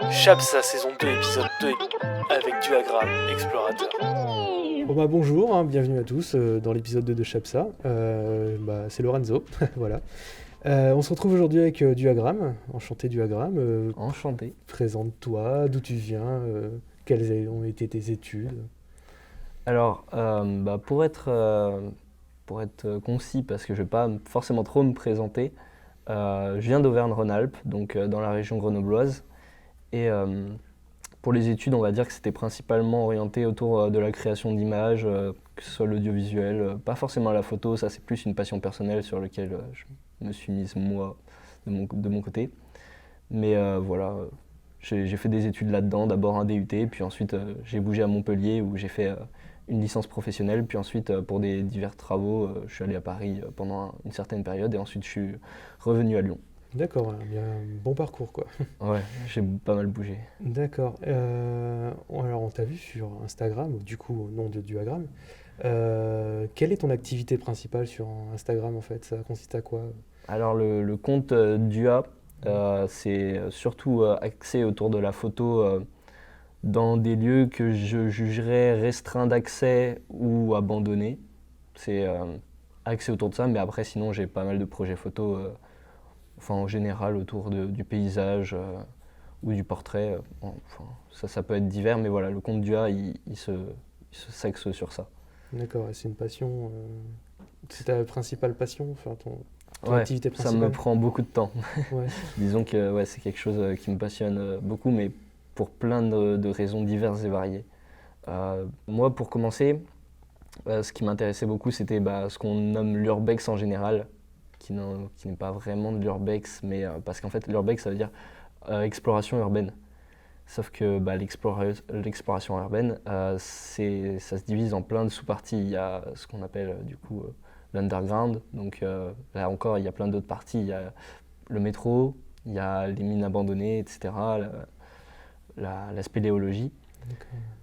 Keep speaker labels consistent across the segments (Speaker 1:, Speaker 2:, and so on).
Speaker 1: Chapsa saison 2 épisode 2 avec Duagram, explorateur.
Speaker 2: Bonjour, bienvenue à tous dans l'épisode 2 de Chapsa. C'est Lorenzo, voilà. On se retrouve aujourd'hui avec Duagram. Enchanté Duagram.
Speaker 3: Enchanté.
Speaker 2: Présente-toi, d'où tu viens, quelles ont été tes études.
Speaker 3: Alors, pour être concis, parce que je ne vais pas forcément trop me présenter, je viens d'Auvergne-Rhône-Alpes, donc dans la région grenobloise. Et pour les études, on va dire que c'était principalement orienté autour de la création d'images, que ce soit l'audiovisuel, pas forcément la photo, ça c'est plus une passion personnelle sur laquelle je me suis mise moi de mon côté. Mais voilà, j'ai fait des études là-dedans, d'abord un DUT, puis ensuite j'ai bougé à Montpellier où j'ai fait une licence professionnelle, puis ensuite pour des divers travaux, je suis allé à Paris pendant une certaine période et ensuite je suis revenu à Lyon.
Speaker 2: D'accord, bien bon parcours quoi.
Speaker 3: Ouais, j'ai pas mal bougé.
Speaker 2: D'accord. Alors on t'a vu sur Instagram, du coup au nom de Duagram. Quelle est ton activité principale sur Instagram en fait? Ça consiste à quoi?
Speaker 3: Alors le compte Dua, c'est surtout axé autour de la photo dans des lieux que je jugerais restreints d'accès ou abandonnés. C'est axé autour de ça, mais après sinon j'ai pas mal de projets photos, en général autour du paysage ou du portrait. Ça peut être divers, mais voilà, le compte Dua, il se s'axe sur ça.
Speaker 2: D'accord, et c'est une passion. C'est ta principale passion, enfin ton
Speaker 3: Ouais,
Speaker 2: activité
Speaker 3: ça
Speaker 2: principale?
Speaker 3: me prend beaucoup de temps.
Speaker 2: Ouais.
Speaker 3: Disons que ouais, c'est quelque chose qui me passionne beaucoup, mais pour plein de raisons diverses et variées. Moi, pour commencer, ce qui m'intéressait beaucoup, c'était ce qu'on nomme l'urbex en général, qui n'est pas vraiment de l'urbex, mais parce qu'en fait, l'urbex, ça veut dire exploration urbaine. Sauf que l'exploration urbaine, ça se divise en plein de sous-parties. Il y a ce qu'on appelle du coup l'underground. Donc là encore, il y a plein d'autres parties. Il y a le métro, il y a les mines abandonnées, etc. La spéléologie.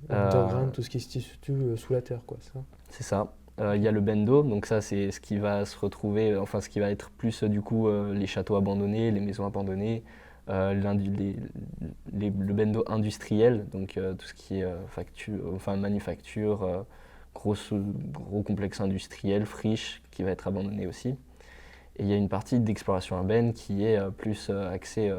Speaker 2: Underground, tout ce qui se situe sous la terre, quoi, ça.
Speaker 3: C'est ça. Il y a le bendo, donc ça c'est ce qui va se retrouver, enfin ce qui va être plus du coup les châteaux abandonnés, les maisons abandonnées, le bendo industriel, donc tout ce qui est manufacture, gros complexe industriel, friche, qui va être abandonné aussi. Et il y a une partie d'exploration urbaine qui est plus axée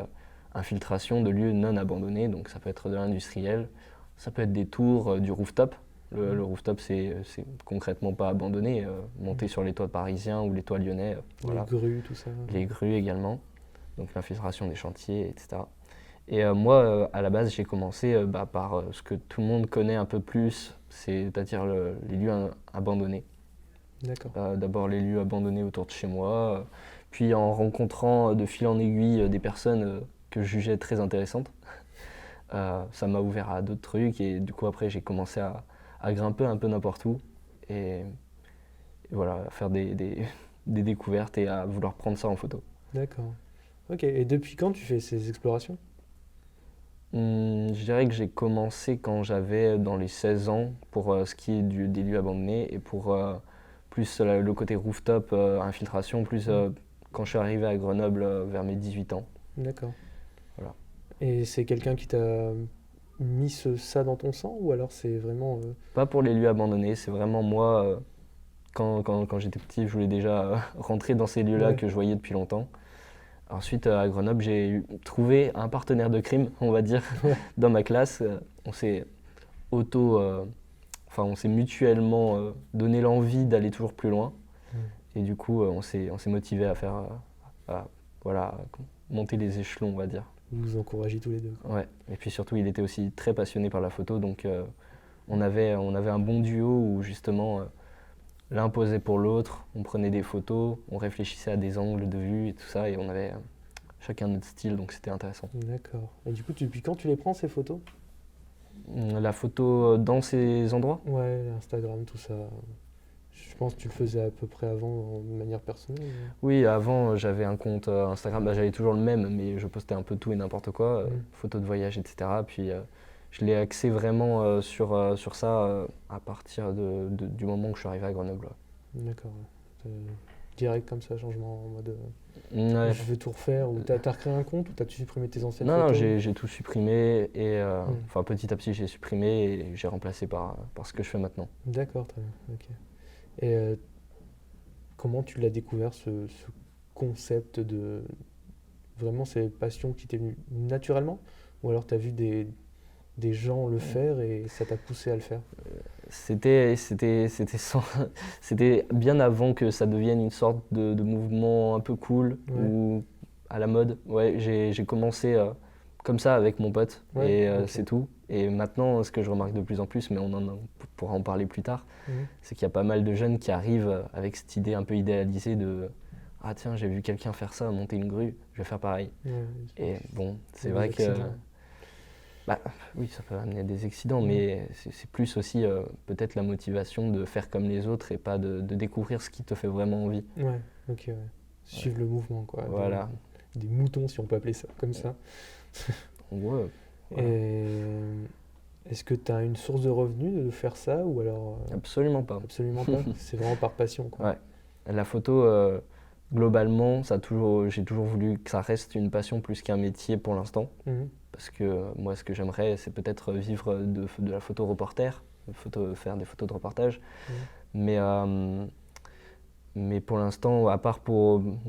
Speaker 3: infiltration de lieux non abandonnés, donc ça peut être de l'industriel, ça peut être des tours, du rooftop. Le rooftop, c'est concrètement pas abandonné, monté sur les toits parisiens ou les toits lyonnais. Voilà.
Speaker 2: Les grues, tout ça.
Speaker 3: Les grues également, donc l'infiltration des chantiers, etc. Et moi, à la base, j'ai commencé par ce que tout le monde connaît un peu plus, c'est-à-dire les lieux abandonnés.
Speaker 2: D'accord.
Speaker 3: D'abord les lieux abandonnés autour de chez moi, puis en rencontrant de fil en aiguille des personnes que je jugeais très intéressantes. Ça m'a ouvert à d'autres trucs et du coup après j'ai commencé à grimper un peu n'importe où et voilà, à faire des découvertes et à vouloir prendre ça en photo.
Speaker 2: D'accord. Ok, et depuis quand tu fais ces explorations?
Speaker 3: Je dirais que j'ai commencé quand j'avais dans les 16 ans pour ce qui est des lieux abandonnés et pour plus le côté rooftop, infiltration, plus quand je suis arrivé à Grenoble vers mes 18 ans.
Speaker 2: D'accord.
Speaker 3: Voilà.
Speaker 2: Et c'est quelqu'un qui t'a mis ça dans ton sang ou alors c'est vraiment...
Speaker 3: Pas pour les lieux abandonnés, c'est vraiment moi, quand j'étais petit, je voulais déjà rentrer dans ces lieux-là
Speaker 2: Ouais.
Speaker 3: que je voyais depuis longtemps. Ensuite, à Grenoble, j'ai trouvé un partenaire de crime, on va dire, dans ma classe. On s'est on s'est mutuellement donné l'envie d'aller toujours plus loin. Et du coup, on s'est motivé à faire, voilà, monter les échelons, on va dire.
Speaker 2: Vous vous encouragez tous les deux, quoi.
Speaker 3: Ouais. Et puis surtout, il était aussi très passionné par la photo, donc on avait un bon duo où justement l'un posait pour l'autre, on prenait des photos, on réfléchissait à des angles de vue et tout ça, et on avait chacun notre style, donc c'était intéressant.
Speaker 2: D'accord. Et du coup, depuis quand tu les prends ces photos?
Speaker 3: La photo dans ces endroits?
Speaker 2: Ouais, Instagram, tout ça. Je pense que tu le faisais à peu près avant de manière personnelle.
Speaker 3: Oui, avant j'avais un compte Instagram, j'avais toujours le même, mais je postais un peu tout et n'importe quoi, photos de voyage, etc. Puis je l'ai axé vraiment sur ça à partir du moment où je suis arrivé à Grenoble.
Speaker 2: D'accord. direct comme ça, changement en mode
Speaker 3: Ouais.
Speaker 2: je veux tout refaire, ou t'as recréé un compte, ou t'as supprimé tes anciennes
Speaker 3: Non,
Speaker 2: photos?
Speaker 3: j'ai tout supprimé et
Speaker 2: Mm.
Speaker 3: enfin petit à petit j'ai supprimé et j'ai remplacé par ce que je fais maintenant.
Speaker 2: D'accord, très bien, ok. Et comment tu l'as découvert ce concept de... Vraiment, c'est une passion qui t'est venue naturellement? Ou alors t'as vu des gens le faire et ça t'a poussé à le faire?
Speaker 3: C'était bien avant que ça devienne une sorte de mouvement un peu cool
Speaker 2: Ouais.
Speaker 3: ou à la mode. Ouais, j'ai commencé comme ça avec mon pote
Speaker 2: Ouais,
Speaker 3: et
Speaker 2: ok.
Speaker 3: c'est tout. Et maintenant, ce que je remarque de plus en plus, mais on pourra en parler plus tard,
Speaker 2: Mhm.
Speaker 3: c'est qu'il y a pas mal de jeunes qui arrivent avec cette idée un peu idéalisée de ah tiens, j'ai vu quelqu'un faire ça, monter une grue, je vais faire pareil.
Speaker 2: Ouais,
Speaker 3: Et bon, c'est
Speaker 2: des
Speaker 3: vrai que
Speaker 2: accidents.
Speaker 3: bah, oui, ça peut amener des accidents,
Speaker 2: Mhm.
Speaker 3: mais c'est plus aussi peut-être la motivation de faire comme les autres et pas de découvrir ce qui te fait vraiment envie.
Speaker 2: Ouais, ok, ouais. Suivre le mouvement, quoi.
Speaker 3: Voilà.
Speaker 2: Des moutons, si on peut appeler ça comme ça.
Speaker 3: En gros, voilà.
Speaker 2: Et est-ce que tu as une source de revenus de faire ça, ou alors
Speaker 3: Absolument pas.
Speaker 2: absolument pas? C'est vraiment par passion, quoi.
Speaker 3: Ouais. La photo, globalement, j'ai toujours voulu que ça reste une passion plus qu'un métier pour l'instant.
Speaker 2: Mhm.
Speaker 3: Parce que moi, ce que j'aimerais, c'est peut-être vivre de la photo reporter, faire des photos de reportage.
Speaker 2: Mhm.
Speaker 3: Mais pour l'instant,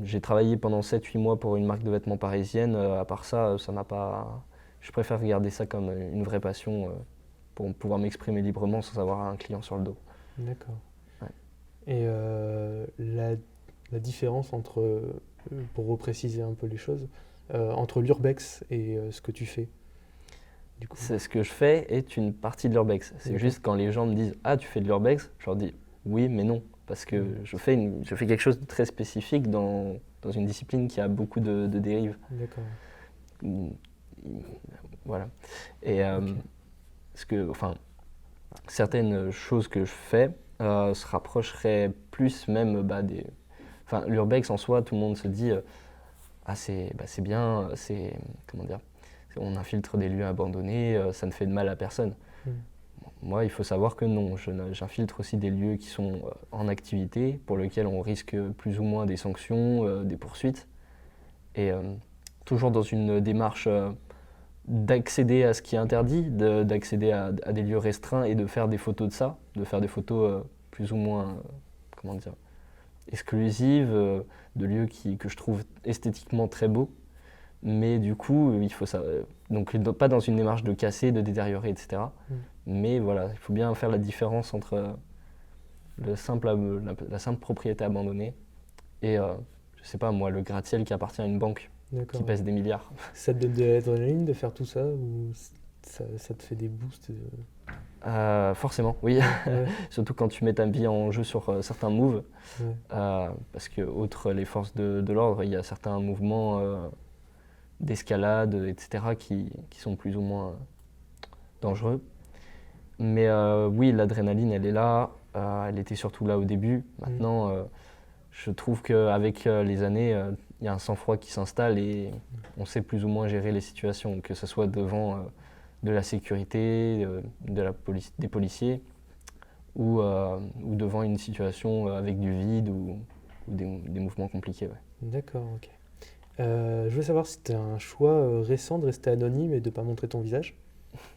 Speaker 3: j'ai travaillé pendant 7-8 mois pour une marque de vêtements parisienne. À part ça, ça m'a pas. Je préfère regarder ça comme une vraie passion pour pouvoir m'exprimer librement sans avoir un client sur le dos.
Speaker 2: D'accord.
Speaker 3: Ouais.
Speaker 2: Et la différence entre, pour repréciser un peu les choses, entre l'urbex et ce que tu fais, du coup.
Speaker 3: Ce que je fais est une partie de l'urbex. C'est
Speaker 2: D'accord.
Speaker 3: juste quand les gens me disent « Ah, tu fais de l'urbex ?» je leur dis « Oui, mais non. » Parce que je fais quelque chose de très spécifique dans une discipline qui a beaucoup de dérives.
Speaker 2: D'accord.
Speaker 3: Voilà. Et
Speaker 2: Ok.
Speaker 3: certaines choses que je fais se rapprocheraient plus même Enfin, l'urbex en soi, tout le monde se dit ah c'est bien, comment dire, on infiltre des lieux abandonnés, ça ne fait de mal à personne.
Speaker 2: Mm.
Speaker 3: Moi, il faut savoir que non, j'infiltre aussi des lieux qui sont en activité, pour lesquels on risque plus ou moins des sanctions, des poursuites, et toujours dans une démarche d'accéder à ce qui est interdit, d'accéder à des lieux restreints et de faire des photos de ça, de faire des photos plus ou moins, comment dire, exclusives, de lieux que je trouve esthétiquement très beaux. Mais du coup, il faut ça. Donc, pas dans une démarche de casser, de détériorer, etc.
Speaker 2: Mm.
Speaker 3: Mais voilà, il faut bien faire la différence entre la simple propriété abandonnée et, je sais pas moi, le gratte-ciel qui appartient à une banque
Speaker 2: D'accord.
Speaker 3: qui pèse des milliards.
Speaker 2: Ça te donne de l'adrénaline de faire tout ça, ou ça te fait des boosts?
Speaker 3: Forcément, oui.
Speaker 2: Ouais,
Speaker 3: Surtout quand tu mets ta vie en jeu sur certains moves.
Speaker 2: ouais.
Speaker 3: Parce que, outre les forces de l'ordre, il y a certains mouvements d'escalade, etc., qui sont plus ou moins dangereux. Mais oui, l'adrénaline, elle est là. Elle était surtout là au début. Maintenant, je trouve qu'avec les années, il y a un sang-froid qui s'installe et on sait plus ou moins gérer les situations, que ce soit devant de la sécurité, des policiers, ou devant une situation avec du vide ou des mouvements compliqués. Ouais.
Speaker 2: D'accord, ok. Je voulais savoir si c'était un choix récent de rester anonyme et de ne pas montrer ton visage.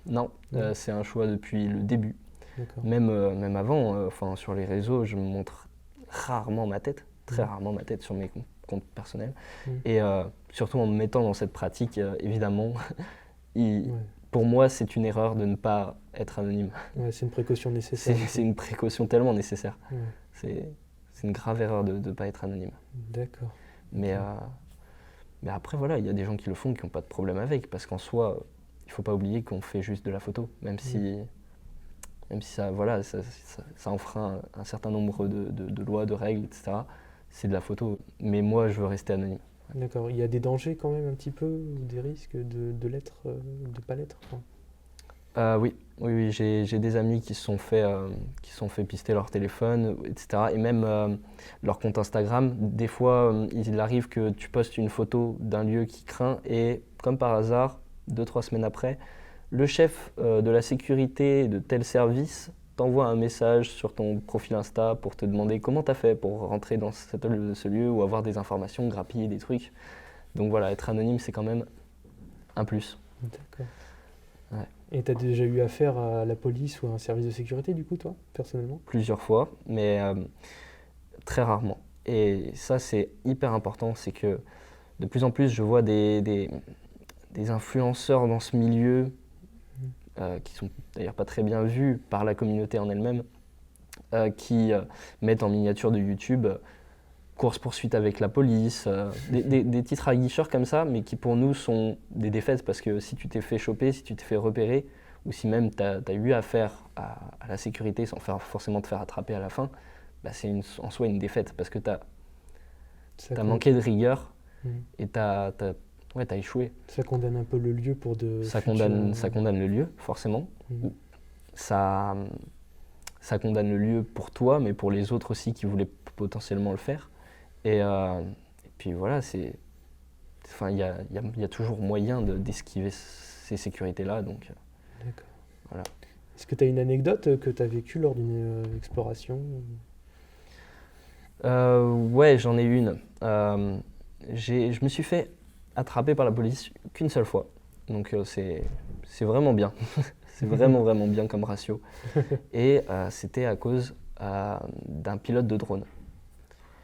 Speaker 3: Non,
Speaker 2: Non.
Speaker 3: c'est un choix depuis le début.
Speaker 2: D'accord.
Speaker 3: Même avant, sur les réseaux, je me montre rarement ma tête, très rarement ma tête sur mes comptes personnels. Et surtout en me mettant dans cette pratique, évidemment,
Speaker 2: Ouais.
Speaker 3: pour moi, c'est une erreur de ne pas être anonyme.
Speaker 2: Ouais, c'est une précaution nécessaire.
Speaker 3: C'est une précaution tellement nécessaire.
Speaker 2: Ouais.
Speaker 3: C'est une grave erreur de ne pas être anonyme.
Speaker 2: D'accord.
Speaker 3: Mais après, voilà, il y a des gens qui le font qui n'ont pas de problème avec, parce qu'en soi, il ne faut pas oublier qu'on fait juste de la photo, même si ça, voilà, ça enfreint un certain nombre de lois, de règles, etc. C'est de la photo. Mais moi, je veux rester anonyme.
Speaker 2: D'accord. Il y a des dangers quand même un petit peu, ou des risques de l'être, de pas l'être, enfin.
Speaker 3: Oui, j'ai des amis qui se sont fait pister leur téléphone, etc. Et même leur compte Instagram. Des fois, il arrive que tu postes une photo d'un lieu qui craint et, comme par hasard, 2-3 semaines après, le chef de la sécurité de tel service t'envoie un message sur ton profil Insta pour te demander comment t'as fait pour rentrer dans ce lieu ou avoir des informations, grappiller des trucs. Donc voilà, être anonyme, c'est quand même un plus.
Speaker 2: D'accord.
Speaker 3: Ouais.
Speaker 2: Et tu as déjà eu affaire à la police ou à un service de sécurité, du coup, toi, personnellement?
Speaker 3: Plusieurs fois, mais très rarement. Et ça, c'est hyper important, c'est que de plus en plus, je vois des influenceurs dans ce milieu qui sont d'ailleurs pas très bien vus par la communauté en elle-même, qui mettent en miniature de YouTube course-poursuite avec la police, des titres aguicheurs comme ça, mais qui pour nous sont des défaites parce que si tu t'es fait choper, si tu t'es fait repérer, ou si même tu as eu affaire à la sécurité sans forcément te faire attraper à la fin, bah c'est en soi une défaite parce que tu as manqué de rigueur et tu as échoué.
Speaker 2: Ça condamne un peu le lieu pour de
Speaker 3: Ça
Speaker 2: futurs-
Speaker 3: condamne le lieu, forcément.
Speaker 2: Mhm.
Speaker 3: Ça condamne le lieu pour toi, mais pour les autres aussi qui voulaient potentiellement le faire. Et puis voilà, il y a toujours moyen d'esquiver ces sécurités-là. Donc,
Speaker 2: D'accord.
Speaker 3: voilà.
Speaker 2: Est-ce que tu as une anecdote que tu as vécue lors d'une exploration?
Speaker 3: Ouais, j'en ai une. Je me suis fait attraper par la police qu'une seule fois. Donc c'est vraiment bien. C'est vraiment, vraiment bien comme ratio. Et c'était à cause d'un pilote de drone.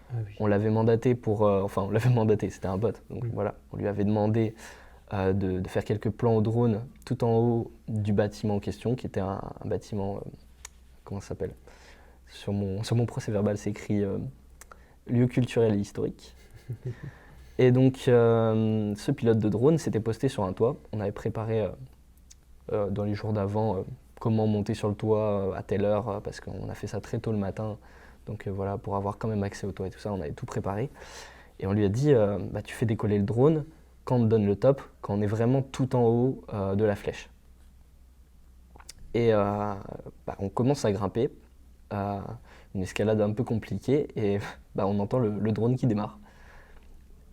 Speaker 2: Ah oui.
Speaker 3: On l'avait mandaté on l'avait mandaté, c'était un bot. Donc voilà, on lui avait demandé de faire quelques plans au drone tout en haut du bâtiment en question, qui était un bâtiment, comment ça s'appelle? Sur mon procès verbal, c'est écrit lieu culturel et historique. Et donc, ce pilote de drone s'était posté sur un toit. On avait préparé dans les jours d'avant comment monter sur le toit à telle heure, parce qu'on a fait ça très tôt le matin. Donc voilà, pour avoir quand même accès au toit et tout ça, on avait tout préparé. Et on lui a dit, tu fais décoller le drone quand on te donne le top, quand on est vraiment tout en haut de la flèche. Et on commence à grimper, une escalade un peu compliquée, et on entend le drone qui démarre.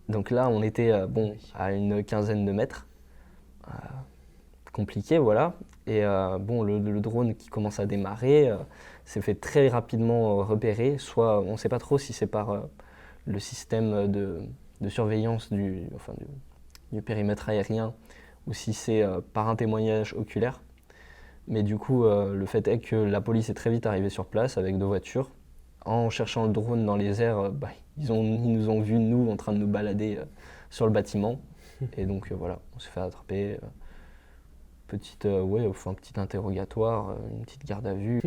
Speaker 3: Donc là, on était à une quinzaine de mètres. Compliqué, voilà. Et le drone qui commence à démarrer s'est fait très rapidement repérer. Soit on ne sait pas trop si c'est par le système de surveillance du périmètre aérien ou si c'est par un témoignage oculaire. Mais du coup, le fait est que la police est très vite arrivée sur place avec 2 voitures. En cherchant le drone dans les airs, ils nous ont vus, nous, en train de nous balader sur le bâtiment. Et donc voilà, on s'est fait attraper. Petit interrogatoire, une petite garde à vue.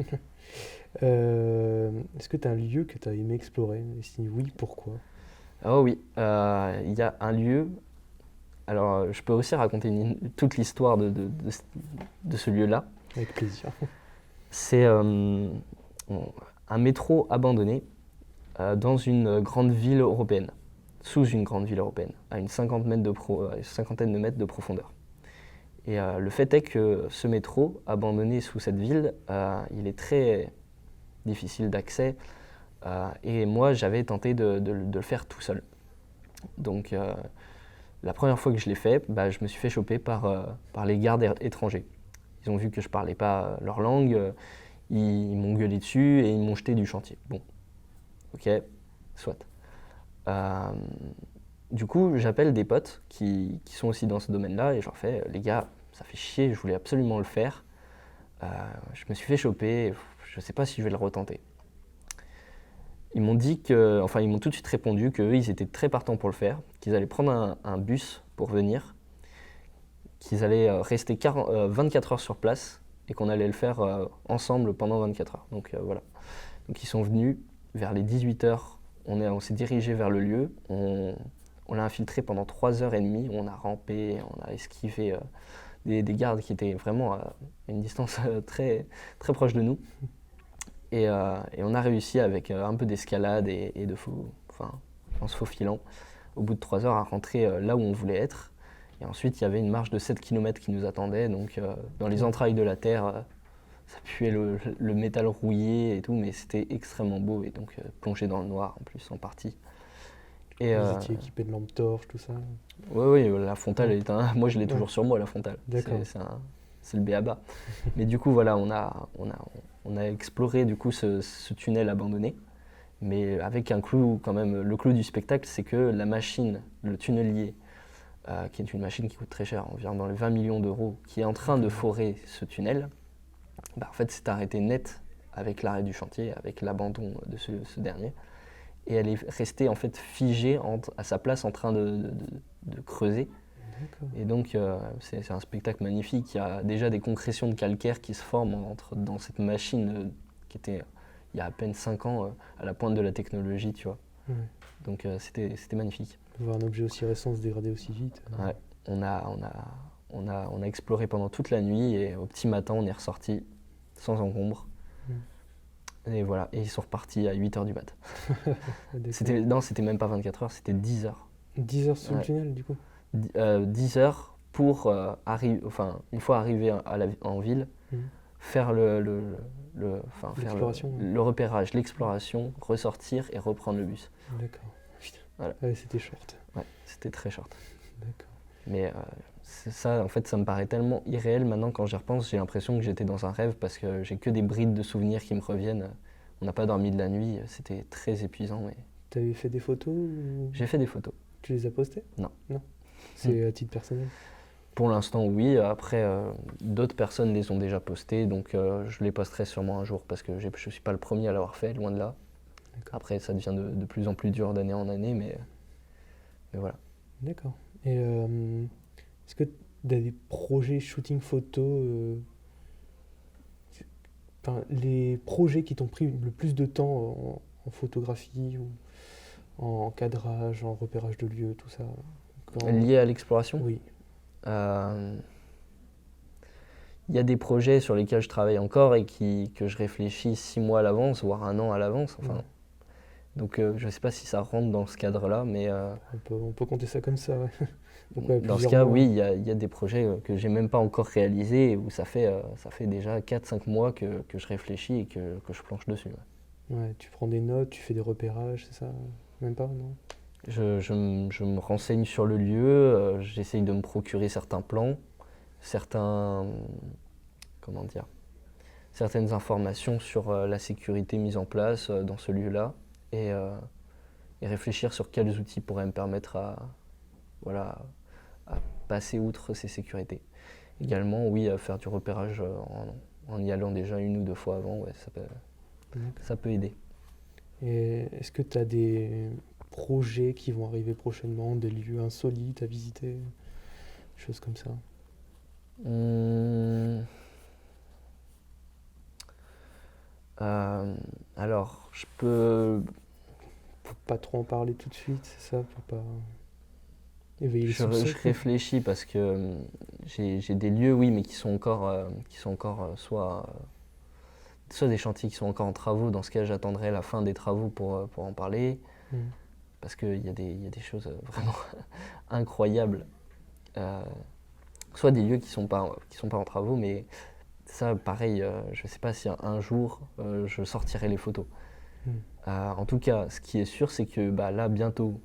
Speaker 2: Est-ce que tu as un lieu que tu as aimé explorer? Et si oui, pourquoi?
Speaker 3: Ah oui, il y a un lieu. Alors, je peux aussi raconter toute l'histoire de ce lieu-là.
Speaker 2: Avec plaisir.
Speaker 3: C'est un métro abandonné dans une grande ville européenne, sous une grande ville européenne, à une cinquantaine de mètres de profondeur. Et le fait est que ce métro, abandonné sous cette ville, il est très difficile d'accès. Et moi, j'avais tenté de le faire tout seul. Donc, la première fois que je l'ai fait, je me suis fait choper par les gardes étrangers. Ils ont vu que je ne parlais pas leur langue, ils m'ont gueulé dessus et ils m'ont jeté du chantier. Bon, ok, soit. Du coup, j'appelle des potes qui sont aussi dans ce domaine-là et je leur fais, les gars, ça fait chier, je voulais absolument le faire. Je me suis fait choper, je ne sais pas si je vais le retenter. Ils m'ont tout de suite répondu qu'eux, ils étaient très partants pour le faire, qu'ils allaient prendre un bus pour venir, qu'ils allaient rester 24 heures sur place et qu'on allait le faire ensemble pendant 24 heures. Donc voilà. Donc ils sont venus vers les 18 heures, on s'est dirigé vers le lieu, on l'a infiltré pendant 3h30, on a rampé, on a esquivé des gardes qui étaient vraiment à une distance très, très proche de nous. Et on a réussi avec un peu d'escalade et en se faufilant, au bout de 3 heures, à rentrer là où on voulait être. Et ensuite, il y avait une marche de 7 km qui nous attendait, donc dans les entrailles de la terre, ça puait le métal rouillé et tout, mais c'était extrêmement beau, et donc plongé dans le noir en plus, en partie. Et,
Speaker 2: Vous étiez équipé de lampes torches, tout ça?
Speaker 3: Oui, la frontale, moi je l'ai toujours sur moi, la frontale.
Speaker 2: D'accord.
Speaker 3: c'est le b.a.-ba. Mais du coup, voilà, on a exploré du coup ce tunnel abandonné, mais avec un clou quand même. Le clou du spectacle, c'est que la machine, le tunnelier, qui est une machine qui coûte très cher, environ dans les 20 millions d'euros, qui est en train de forer ce tunnel, en fait, s'est arrêté net avec l'arrêt du chantier, avec l'abandon de ce dernier. Et elle est restée en fait figée à sa place en train de creuser.
Speaker 2: D'accord.
Speaker 3: Et donc c'est un spectacle magnifique. Il y a déjà des concrétions de calcaire qui se forment dans cette machine qui était il y a à peine 5 ans à la pointe de la technologie, tu vois.
Speaker 2: Ouais.
Speaker 3: Donc c'était magnifique.
Speaker 2: Voir un objet aussi récent se dégrader aussi vite.
Speaker 3: Ouais. On a exploré pendant toute la nuit et au petit matin on est ressorti sans encombre. Et voilà, et ils sont repartis à 8h du mat. C'était même pas 24 heures, c'était 10 heures.
Speaker 2: 10 heures sous le tunnel, du coup
Speaker 3: 10 heures pour une fois arrivé en ville, faire le repérage, l'exploration, ressortir et reprendre le bus.
Speaker 2: D'accord.
Speaker 3: Voilà.
Speaker 2: Ouais, c'était short.
Speaker 3: Ouais, c'était très short.
Speaker 2: D'accord.
Speaker 3: Mais ça, en fait, ça me paraît tellement irréel maintenant quand j'y repense. J'ai l'impression que j'étais dans un rêve parce que j'ai que des brides de souvenirs qui me reviennent. On n'a pas dormi de la nuit, c'était très épuisant. Mais...
Speaker 2: Tu avais fait des photos ou...
Speaker 3: J'ai fait des photos.
Speaker 2: Tu les as postées?
Speaker 3: Non.
Speaker 2: C'est à titre personnel?
Speaker 3: Pour l'instant, oui. Après, d'autres personnes les ont déjà postées, donc je les posterai sûrement un jour parce que je ne suis pas le premier à l'avoir fait, loin de là. Après, ça devient de plus en plus dur d'année en année, mais voilà.
Speaker 2: D'accord. Et est-ce que tu as des projets shooting photo les projets qui t'ont pris le plus de temps en photographie ou en cadrage, en repérage de lieux, tout ça
Speaker 3: Lié à l'exploration?
Speaker 2: Oui.
Speaker 3: Il y a des projets sur lesquels je travaille encore et que je réfléchis 6 mois à l'avance, voire 1 an à l'avance. Enfin. Donc je ne sais pas si ça rentre dans ce cadre-là, mais...
Speaker 2: On peut compter ça comme ça, ouais. Donc,
Speaker 3: dans ce cas, oui, il y a des projets que j'ai même pas encore réalisés, où ça fait déjà 4-5 mois que je réfléchis et que je planche dessus.
Speaker 2: Ouais, tu prends des notes, tu fais des repérages, c'est ça? Même pas, non?
Speaker 3: Je me renseigne sur le lieu, j'essaye de me procurer certains plans, certaines informations sur la sécurité mise en place dans ce lieu-là, et réfléchir sur quels outils pourraient me permettre à passer outre ces sécurités. Également, oui, à faire du repérage en y allant déjà 1 ou 2 fois avant, ouais, ça peut aider.
Speaker 2: Et est-ce que tu as des projets qui vont arriver prochainement, des lieux insolites à visiter, des choses comme ça?
Speaker 3: Alors, je peux...
Speaker 2: Faut pas trop en parler tout de suite, c'est ça, pour pas éveiller les
Speaker 3: Je
Speaker 2: soupçons.
Speaker 3: réfléchis parce que j'ai des lieux, oui, mais qui sont encore soit des chantiers qui sont encore en travaux. Dans ce cas, j'attendrai la fin des travaux pour en parler. Parce qu'il y a des choses vraiment incroyables. Soit des lieux qui sont pas en travaux, mais ça, pareil, je ne sais pas si un jour je sortirai les photos. En tout cas, ce qui est sûr, c'est que là, bientôt,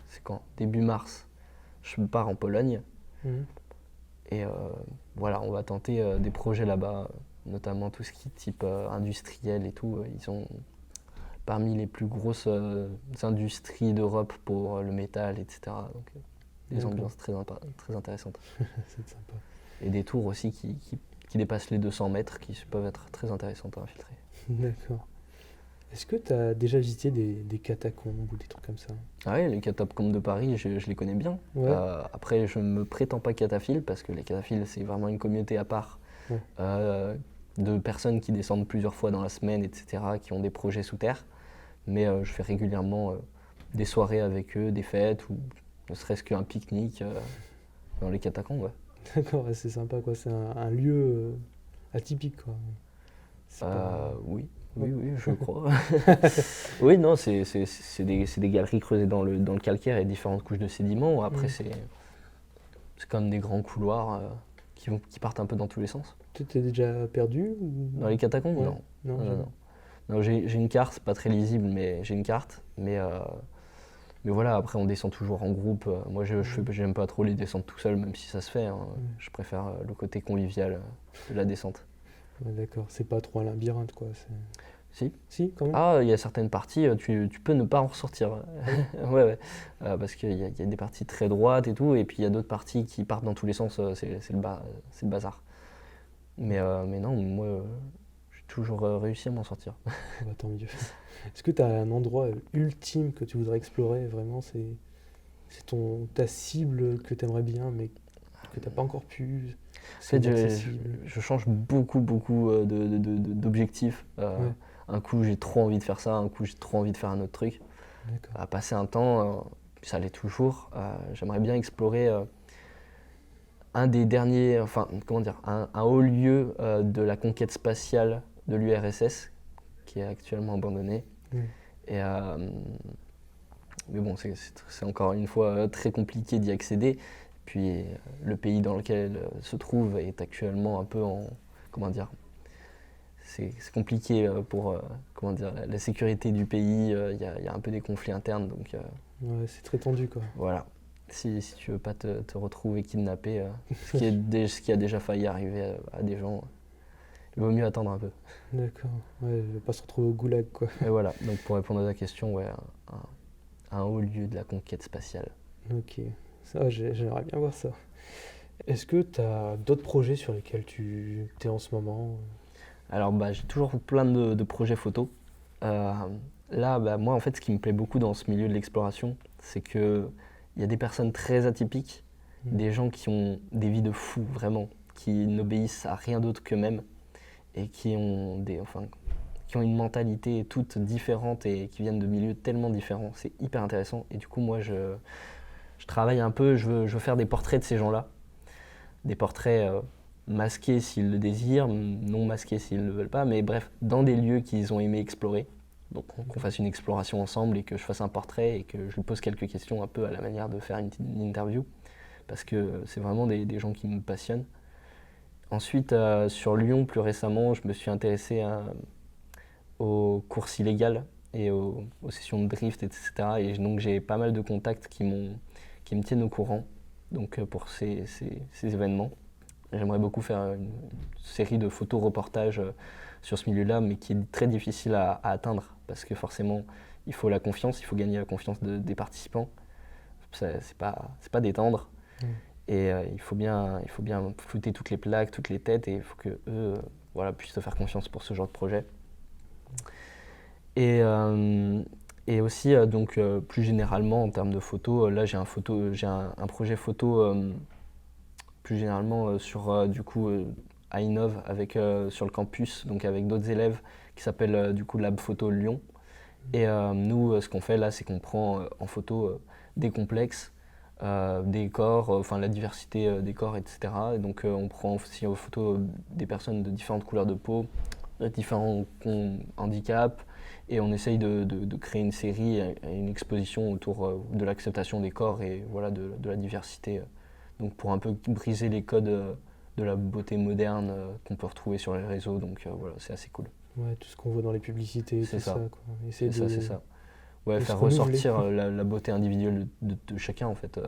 Speaker 3: c'est quand? Début mars, je pars en Pologne. Et voilà, on va tenter des projets là-bas, notamment tout ce qui est type industriel et tout. Ils ont parmi les plus grosses industries d'Europe pour le métal, etc. Donc des ambiances très intéressantes.
Speaker 2: C'est sympa.
Speaker 3: Et des tours aussi qui dépassent les 200 mètres, qui peuvent être très intéressantes à infiltrer.
Speaker 2: D'accord. Est-ce que tu as déjà visité des catacombes ou des trucs comme ça?
Speaker 3: Ah oui, les catacombes de Paris, je les connais bien.
Speaker 2: Ouais.
Speaker 3: Après, je ne me prétends pas cataphile, parce que les cataphiles, c'est vraiment une communauté à part de personnes qui descendent plusieurs fois dans la semaine, etc., qui ont des projets sous terre. Mais je fais régulièrement des soirées avec eux, des fêtes, ou ne serait-ce qu'un pique-nique dans les catacombes. Ouais.
Speaker 2: D'accord, c'est sympa, quoi. C'est un lieu atypique, quoi.
Speaker 3: Oui, je crois. Oui, non, c'est des galeries creusées dans le calcaire et différentes couches de sédiments. Après, c'est comme des grands couloirs qui partent un peu dans tous les sens.
Speaker 2: Tu t'es déjà perdu ou...
Speaker 3: Dans les catacombes?
Speaker 2: Ouais.
Speaker 3: Non. Non, j'ai une carte, pas très lisible, mais j'ai une carte. Mais Mais voilà, après on descend toujours en groupe. Moi j'aime pas trop les descentes tout seul, même si ça se fait, hein. Je préfère le côté convivial de la descente.
Speaker 2: Ouais, d'accord, c'est pas trop un labyrinthe, quoi.
Speaker 3: Si.
Speaker 2: Si, quand même.
Speaker 3: Ah, il y a certaines parties, tu peux ne pas en ressortir. Ouais, ouais. Parce qu'il y a des parties très droites et tout, et puis il y a d'autres parties qui partent dans tous les sens, c'est le bazar. Mais non, moi, j'ai toujours réussi à m'en sortir.
Speaker 2: Bah, tant mieux. Est-ce que tu as un endroit ultime que tu voudrais explorer? Vraiment, c'est ta cible que tu aimerais bien, mais que tu n'as pas encore pu.
Speaker 3: En
Speaker 2: C'est
Speaker 3: fait,
Speaker 2: inaccessible.
Speaker 3: je change beaucoup d'objectifs.
Speaker 2: Ouais.
Speaker 3: Un coup, j'ai trop envie de faire ça, un coup, j'ai trop envie de faire un autre truc.
Speaker 2: D'accord.
Speaker 3: À passer un temps, puis ça l'est toujours, j'aimerais bien explorer un des derniers, enfin, comment dire, un haut lieu de la conquête spatiale de l'URSS, qui est actuellement abandonné.
Speaker 2: Ouais.
Speaker 3: Et, mais bon, c'est encore une fois très compliqué d'y accéder. Puis le pays dans lequel elle se trouve est actuellement un peu en, comment dire, c'est compliqué pour comment dire, la sécurité du pays. Il y a un peu des conflits internes, donc
Speaker 2: Ouais, c'est très tendu, quoi.
Speaker 3: voilà. Si tu veux pas te retrouver kidnappé, ce qui a déjà failli arriver à des gens, il vaut mieux attendre un peu.
Speaker 2: D'accord. Ouais, je vais pas se retrouver au goulag, quoi.
Speaker 3: Et voilà, donc pour répondre à ta question, ouais, un haut lieu de la conquête spatiale.
Speaker 2: Ok. Ça, j'aimerais bien voir ça. Est-ce que tu as d'autres projets sur lesquels tu es en ce moment?
Speaker 3: Alors bah, j'ai toujours plein de projets photos. Là, bah, moi en fait ce qui me plaît beaucoup dans ce milieu de l'exploration, c'est que il y a des personnes très atypiques, des gens qui ont des vies de fous vraiment, qui n'obéissent à rien d'autre qu'eux-mêmes et qui ont qui ont une mentalité toute différente et qui viennent de milieux tellement différents. C'est hyper intéressant et du coup moi je travaille un peu, je veux faire des portraits de ces gens-là, des portraits masqués s'ils le désirent, non masqués s'ils ne le veulent pas, mais bref, dans des lieux qu'ils ont aimé explorer. Donc qu'on fasse une exploration ensemble et que je fasse un portrait et que je lui pose quelques questions un peu à la manière de faire une interview, parce que c'est vraiment des gens qui me passionnent. Ensuite, sur Lyon, plus récemment, je me suis intéressé aux courses illégales et aux sessions de drift, etc. Et donc j'ai pas mal de contacts qui me tiennent au courant donc, pour ces événements. J'aimerais beaucoup faire une série de photos-reportages sur ce milieu-là, mais qui est très difficile à atteindre, parce que forcément, il faut la confiance, il faut gagner la confiance des participants. C'est pas détendre. Et il faut bien flouter toutes les plaques, toutes les têtes, et il faut que eux puissent te faire confiance pour ce genre de projet. Et aussi, donc, plus généralement, en termes de photos, là j'ai un projet photo plus généralement sur du coup à Innov sur le campus, donc avec d'autres élèves qui s'appelle du coup Lab Photo Lyon. Et nous, ce qu'on fait là, c'est qu'on prend en photo des complexes, des corps, enfin la diversité des corps, etc. Et donc on prend aussi en photo des personnes de différentes couleurs de peau, de différents handicaps, et on essaye de créer une série, une exposition autour de l'acceptation des corps et voilà, de la diversité. Donc pour un peu briser les codes de la beauté moderne qu'on peut retrouver sur les réseaux, donc voilà, c'est assez cool.
Speaker 2: Ouais, tout ce qu'on voit dans les publicités,
Speaker 3: C'est
Speaker 2: tout ça,
Speaker 3: ça.
Speaker 2: quoi.
Speaker 3: C'est ça. Ouais,
Speaker 2: de
Speaker 3: faire
Speaker 2: se renouveler.
Speaker 3: ressortir la beauté individuelle de chacun en fait.
Speaker 2: Ouais.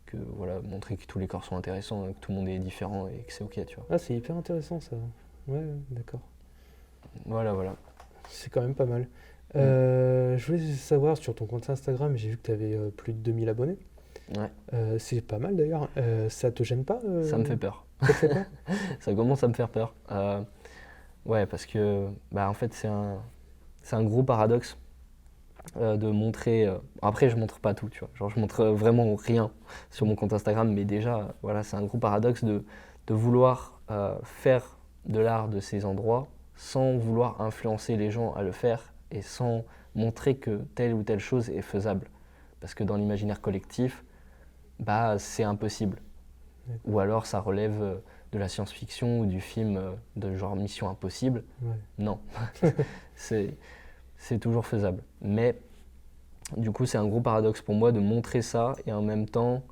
Speaker 3: Que voilà, montrer que tous les corps sont intéressants, que tout le monde est différent et que c'est ok, tu vois.
Speaker 2: Ah, c'est hyper intéressant, ça. Ouais, d'accord.
Speaker 3: Voilà.
Speaker 2: C'est quand même pas mal. Je voulais savoir, sur ton compte Instagram, j'ai vu que tu avais plus de 2000 abonnés.
Speaker 3: Ouais.
Speaker 2: C'est pas mal d'ailleurs. Ça te gêne pas
Speaker 3: Ça me fait peur.
Speaker 2: Ça te fait peur?
Speaker 3: Ça commence à me faire peur. Ouais, parce que en fait c'est un gros paradoxe de montrer. Après, je montre pas tout, tu vois. Genre, je montre vraiment rien sur mon compte Instagram, mais déjà, voilà, c'est un gros paradoxe de vouloir faire de l'art de ces endroits sans vouloir influencer les gens à le faire et sans montrer que telle ou telle chose est faisable. Parce que dans l'imaginaire collectif, c'est impossible. Ou alors ça relève de la science-fiction ou du film de genre Mission Impossible.
Speaker 2: Ouais.
Speaker 3: Non, c'est toujours faisable. Mais du coup, c'est un gros paradoxe pour moi de montrer ça et en même temps,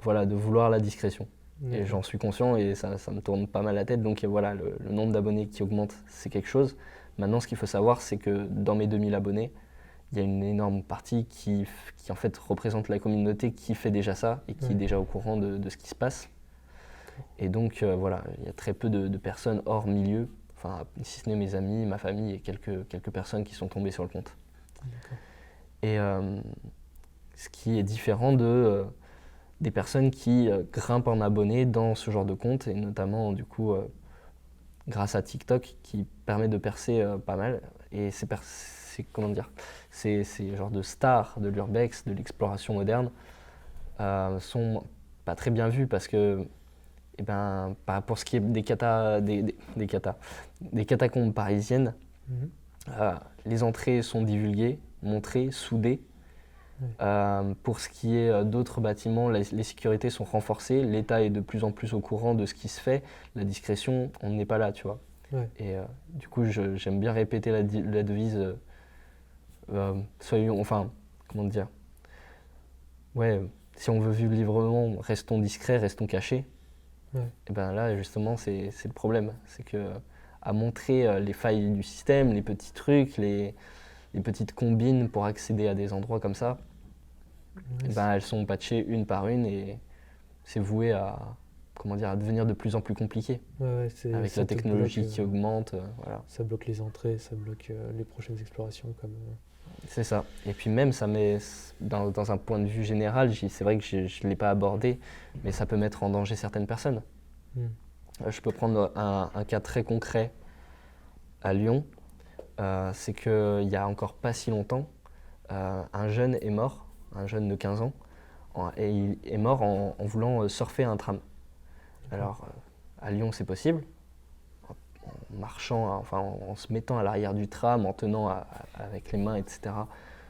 Speaker 3: voilà, de vouloir la discrétion. Et j'en suis conscient et ça me tourne pas mal la tête. Donc voilà, le nombre d'abonnés qui augmente, c'est quelque chose. Maintenant, ce qu'il faut savoir, c'est que dans mes 2000 abonnés, il y a une énorme partie qui en fait représente la communauté qui fait déjà ça et qui est déjà au courant de ce qui se passe. Et donc voilà, il y a très peu de personnes hors milieu, enfin si ce n'est mes amis, ma famille et quelques personnes qui sont tombées sur le compte.
Speaker 2: D'accord.
Speaker 3: Et ce qui est différent des personnes qui grimpent en abonnés dans ce genre de compte, et notamment du coup grâce à TikTok qui permet de percer pas mal. Et comment dire, ces genres de stars de l'urbex, de l'exploration moderne, sont pas très bien vus parce que, pour ce qui est des catacombes parisiennes, les entrées sont divulguées, montrées, soudées. Pour ce qui est d'autres bâtiments, les sécurités sont renforcées, l'État est de plus en plus au courant de ce qui se fait, la discrétion, on n'est pas là, tu vois.
Speaker 2: Ouais.
Speaker 3: Et du coup, j'aime bien répéter la devise, soyons, enfin, comment dire, ouais, si on veut vivre librement, restons discrets, restons cachés.
Speaker 2: Ouais.
Speaker 3: Et ben là, justement, c'est le problème, c'est que à montrer les failles du système, les petits trucs, les petites combines pour accéder à des endroits comme ça, elles sont patchées une par une et c'est voué à devenir de plus en plus compliqué. Avec la technologie qui augmente. Voilà.
Speaker 2: Ça bloque les entrées, ça bloque les prochaines explorations.
Speaker 3: C'est ça. Et puis même, ça met, dans un point de vue général, c'est vrai que je ne l'ai pas abordé, mais ça peut mettre en danger certaines personnes. Je peux prendre un cas très concret à Lyon. C'est qu'il n'y a encore pas si longtemps, un jeune est mort, un jeune de 15 ans, et il est mort en voulant surfer un tram. Alors, à Lyon, c'est possible, en marchant, en se mettant à l'arrière du tram, en tenant avec les mains, etc.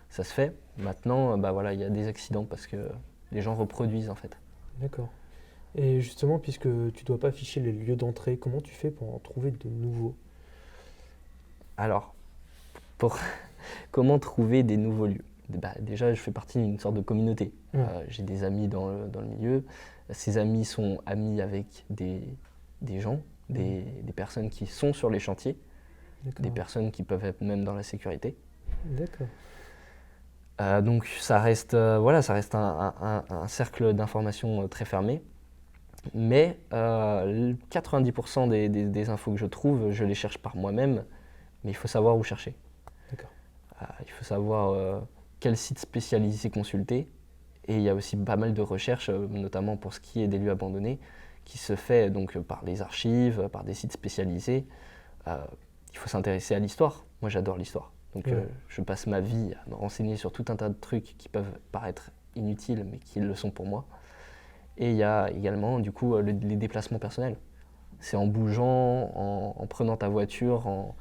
Speaker 3: Ça se fait. Maintenant, il y a des accidents parce que les gens reproduisent, en fait.
Speaker 2: D'accord. Et justement, puisque tu ne dois pas afficher les lieux d'entrée, comment tu fais pour en trouver de nouveaux ?
Speaker 3: Alors, comment trouver des nouveaux lieux ? Déjà, je fais partie d'une sorte de communauté. J'ai des amis dans le milieu. Ces amis sont amis avec des gens, des personnes qui sont sur les chantiers, des personnes qui peuvent être même dans la sécurité.
Speaker 2: D'accord.
Speaker 3: Donc ça reste un cercle d'information très fermé. Mais 90% des infos que je trouve, je les cherche par moi-même, mais il faut savoir où chercher.
Speaker 2: D'accord.
Speaker 3: Il faut savoir quel site spécialisé consulter. Et il y a aussi pas mal de recherches, notamment pour ce qui est des lieux abandonnés, qui se fait donc par les archives, par des sites spécialisés. Il faut s'intéresser à l'histoire. Moi, j'adore l'histoire. Donc je passe ma vie à me renseigner sur tout un tas de trucs qui peuvent paraître inutiles, mais qui le sont pour moi. Et il y a également, du coup, les déplacements personnels. C'est en bougeant, en prenant ta voiture, en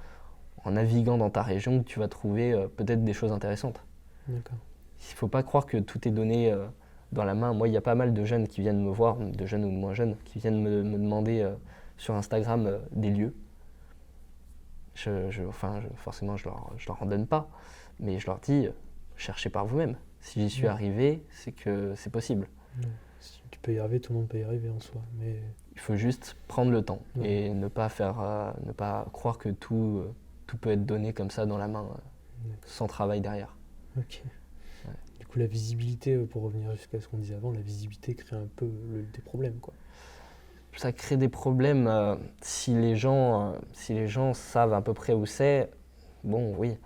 Speaker 3: naviguant dans ta région que tu vas trouver peut-être des choses intéressantes.
Speaker 2: D'accord.
Speaker 3: Il ne faut pas croire que tout est donné dans la main. Moi, il y a pas mal de jeunes qui viennent me voir, de jeunes ou de moins jeunes, qui viennent me demander sur Instagram des lieux. Forcément, je leur en donne pas, mais je leur dis, cherchez par vous-même. Si j'y suis arrivé, c'est que c'est possible.
Speaker 2: Si tu peux y arriver, tout le monde peut y arriver en soi. Mais
Speaker 3: il faut juste prendre le temps et ne pas croire que tout peut être donné comme ça dans la main, sans travail derrière.
Speaker 2: Ok. Ouais. Du coup, la visibilité, pour revenir jusqu'à ce qu'on disait avant, la visibilité crée un peu des problèmes, quoi.
Speaker 3: Ça crée des problèmes si les gens savent à peu près où c'est. Bon, oui.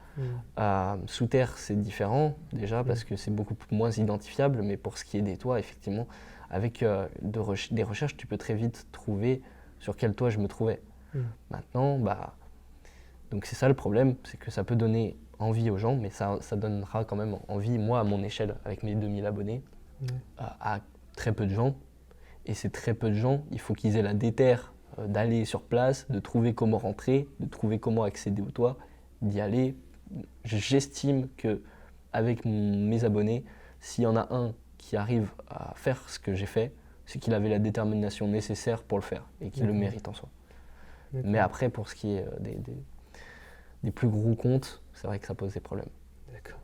Speaker 3: Sous terre, c'est différent déjà parce que c'est beaucoup moins identifiable, mais pour ce qui est des toits, effectivement, avec des recherches, tu peux très vite trouver sur quel toit je me trouvais. Maintenant, donc c'est ça le problème, c'est que ça peut donner envie aux gens, mais ça donnera quand même envie, moi, à mon échelle, avec mes 2000 abonnés, à très peu de gens. Et ces très peu de gens, il faut qu'ils aient la déterre d'aller sur place, de trouver comment rentrer, de trouver comment accéder au toit, d'y aller. J'estime qu'avec mes abonnés, s'il y en a un qui arrive à faire ce que j'ai fait, c'est qu'il avait la détermination nécessaire pour le faire et qu'il le mérite en soi. Mais après, pour ce qui est des plus gros comptes, c'est vrai que ça pose des problèmes.
Speaker 2: D'accord.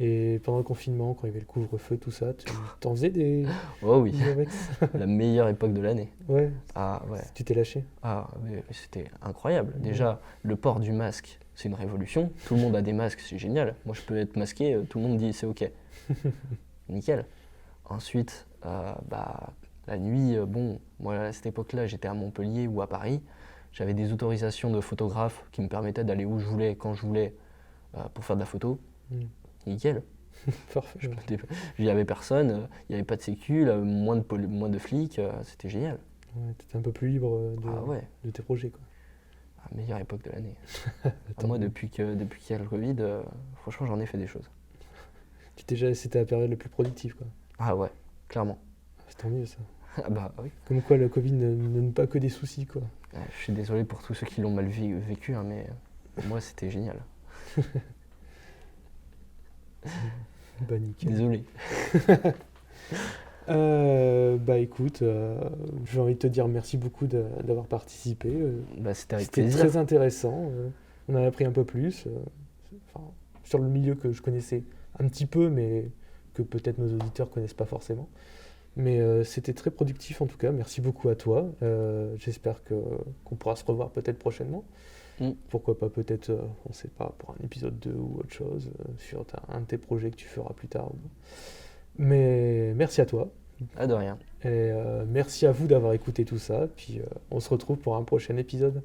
Speaker 2: Et pendant le confinement, quand il y avait le couvre-feu, tout ça, tu t'en faisais
Speaker 3: Oh oui,
Speaker 2: des avec
Speaker 3: la meilleure époque de l'année.
Speaker 2: Ouais,
Speaker 3: Ah ouais,
Speaker 2: tu t'es lâché.
Speaker 3: ah mais c'était incroyable. Déjà, le port du masque, c'est une révolution. Tout le monde a des masques, c'est génial. Moi, je peux être masqué, tout le monde dit c'est ok. Nickel. Ensuite, la nuit, bon, moi à cette époque-là, j'étais à Montpellier ou à Paris. J'avais des autorisations de photographe qui me permettaient d'aller où je voulais, quand je voulais, pour faire de la photo.
Speaker 2: Mm.
Speaker 3: Nickel.
Speaker 2: Parfait.
Speaker 3: Il n'y avait personne, il n'y avait pas de sécu, là, moins de flics, c'était génial.
Speaker 2: Ouais, t'étais un peu plus libre
Speaker 3: Ah ouais,
Speaker 2: de tes projets, quoi.
Speaker 3: meilleure époque de l'année.
Speaker 2: Attends,
Speaker 3: Moi, depuis qu'il y a le Covid, franchement, j'en ai fait des choses.
Speaker 2: C'était la période la plus productive, quoi.
Speaker 3: Ah ouais, clairement.
Speaker 2: C'est tant mieux, ça.
Speaker 3: Ah bah oui.
Speaker 2: Comme quoi, la Covid ne donne pas que des soucis, quoi.
Speaker 3: Je suis désolé pour tous ceux qui l'ont mal vécu, hein, mais pour moi, c'était génial.
Speaker 2: Bah, nickel.
Speaker 3: Désolé.
Speaker 2: Bah écoute, j'ai envie de te dire merci beaucoup d'avoir participé.
Speaker 3: Bah, c'était avec
Speaker 2: C'était
Speaker 3: plaisir.
Speaker 2: très intéressant. On en a appris un peu plus. Enfin, sur le milieu que je connaissais un petit peu, mais que peut-être nos auditeurs connaissent pas forcément. Mais c'était très productif en tout cas. Merci beaucoup à toi. J'espère qu'on pourra se revoir peut-être prochainement.
Speaker 3: Mm.
Speaker 2: Pourquoi pas peut-être, on ne sait pas, pour un épisode 2 ou autre chose, sur un de tes projets que tu feras plus tard. Mais merci à toi.
Speaker 3: Ah, de rien.
Speaker 2: Et merci à vous d'avoir écouté tout ça. Puis on se retrouve pour un prochain épisode.